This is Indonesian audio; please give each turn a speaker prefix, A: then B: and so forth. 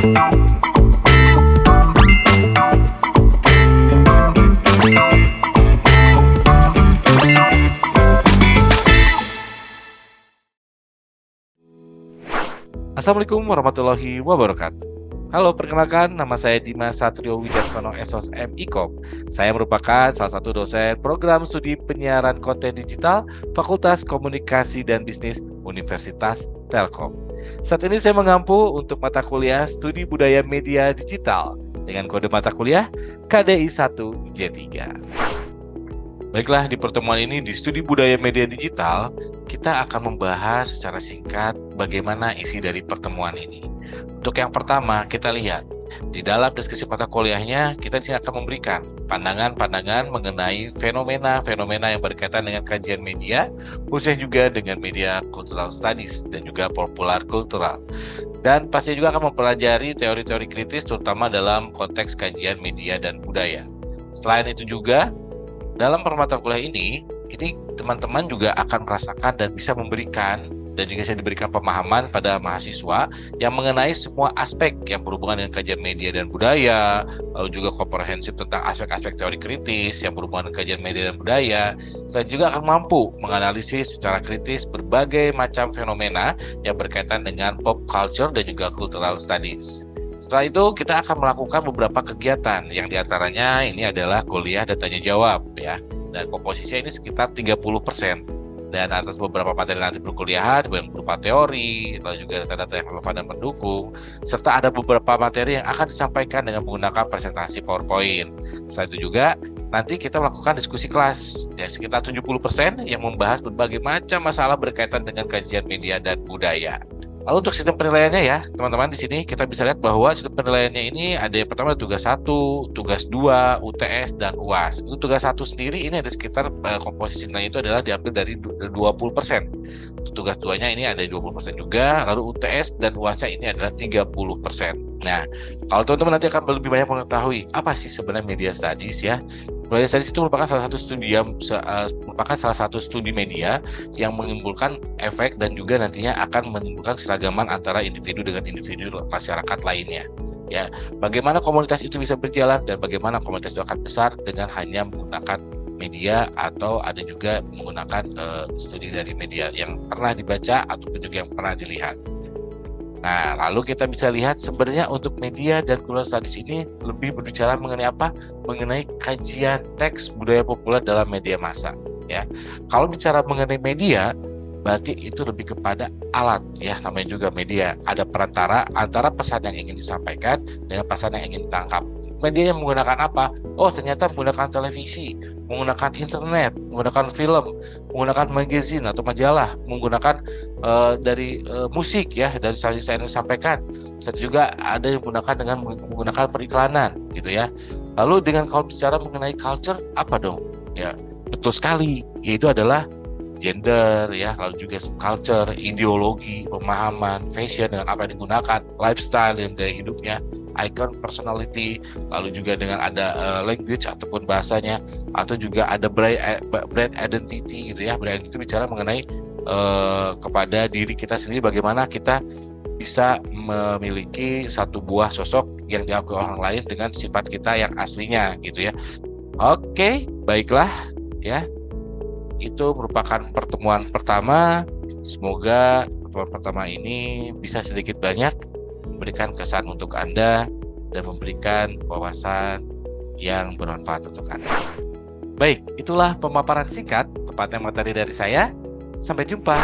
A: Assalamualaikum warahmatullahi wabarakatuh. Halo, perkenalkan nama saya Dimas Satrio Wijaksono SOSM IKOM. Saya merupakan salah satu dosen program studi penyiaran konten digital Fakultas Komunikasi dan Bisnis Universitas Telkom. Saat ini saya mengampu untuk mata kuliah Studi Budaya Media Digital dengan kode mata kuliah KDI 1 J3. Baiklah, di pertemuan ini di Studi Budaya Media Digital, kita akan membahas secara singkat bagaimana isi dari pertemuan ini. Untuk yang pertama, kita lihat di dalam diskusi mata kuliahnya, kita di sini akan memberikan pandangan-pandangan mengenai fenomena-fenomena yang berkaitan dengan kajian media, khususnya juga dengan media cultural studies dan juga popular cultural. Dan pasti juga akan mempelajari teori-teori kritis terutama dalam konteks kajian media dan budaya. Selain itu juga, dalam permata kuliah ini teman-teman juga akan merasakan dan bisa memberikan dan juga bisa diberikan pemahaman pada mahasiswa yang mengenai semua aspek yang berhubungan dengan kajian media dan budaya, lalu juga komprehensif tentang aspek-aspek teori kritis yang berhubungan dengan kajian media dan budaya. Selain juga akan mampu menganalisis secara kritis berbagai macam fenomena yang berkaitan dengan pop culture dan juga cultural studies. Setelah itu kita akan melakukan beberapa kegiatan yang diantaranya ini adalah kuliah dan tanya jawab ya. Dan komposisinya ini sekitar 30%. Dan atas beberapa materi nanti perkuliahan yang berupa teori, lalu juga data-data yang relevan dan mendukung, serta ada beberapa materi yang akan disampaikan dengan menggunakan presentasi PowerPoint. Setelah itu juga nanti kita melakukan diskusi kelas ya sekitar 70% yang membahas berbagai macam masalah berkaitan dengan kajian media dan budaya. Lalu untuk sistem penilaiannya ya, teman-teman di sini kita bisa lihat bahwa sistem penilaiannya ini ada yang pertama tugas 1, tugas 2, UTS dan UAS. Untuk tugas 1 sendiri ini ada sekitar komposisi nilai itu adalah diambil dari 20%. Untuk tugas 2-nya ini ada 20% juga, lalu UTS dan UAS-nya ini adalah 30%. Nah, kalau teman-teman nanti akan lebih banyak mengetahui apa sih sebenarnya media studies ya. Media studies itu merupakan salah satu studi media yang menimbulkan efek dan juga nantinya akan menimbulkan seragaman antara individu dengan individu masyarakat lainnya. Ya, bagaimana komunitas itu bisa berjalan dan bagaimana komunitas itu akan besar dengan hanya menggunakan media atau ada juga menggunakan studi dari media yang pernah dibaca ataupun juga yang pernah dilihat. Nah, lalu kita bisa lihat sebenarnya untuk media dan cultural studies ini lebih berbicara mengenai apa? Mengenai kajian teks budaya populer dalam media massa. Ya, kalau bicara mengenai media, berarti itu lebih kepada alat ya, namanya juga media. Ada perantara antara pesan yang ingin disampaikan dengan pesan yang ingin ditangkap. Media yang menggunakan apa? Oh, ternyata menggunakan televisi, menggunakan internet, menggunakan film, menggunakan magazine atau majalah, menggunakan dari musik ya, dari saya sampaikan. Saya juga ada yang menggunakan dengan menggunakan periklanan gitu ya. Lalu dengan kalau bicara mengenai culture apa dong? Ya, betul sekali, yaitu adalah gender ya, lalu juga subculture, ideologi, pemahaman, fashion dengan apa yang digunakan, lifestyle yang gaya hidupnya, icon personality, lalu juga dengan ada language ataupun bahasanya, atau juga ada brand identity gitu ya. Brand itu bicara mengenai kepada diri kita sendiri, bagaimana kita bisa memiliki satu buah sosok yang diakui orang lain dengan sifat kita yang aslinya gitu ya. Oke, baiklah ya. Itu merupakan pertemuan pertama. Semoga pertemuan pertama ini bisa sedikit banyak memberikan kesan untuk Anda dan memberikan wawasan yang bermanfaat untuk Anda. Baik, itulah pemaparan singkat tepatnya materi dari saya. Sampai jumpa.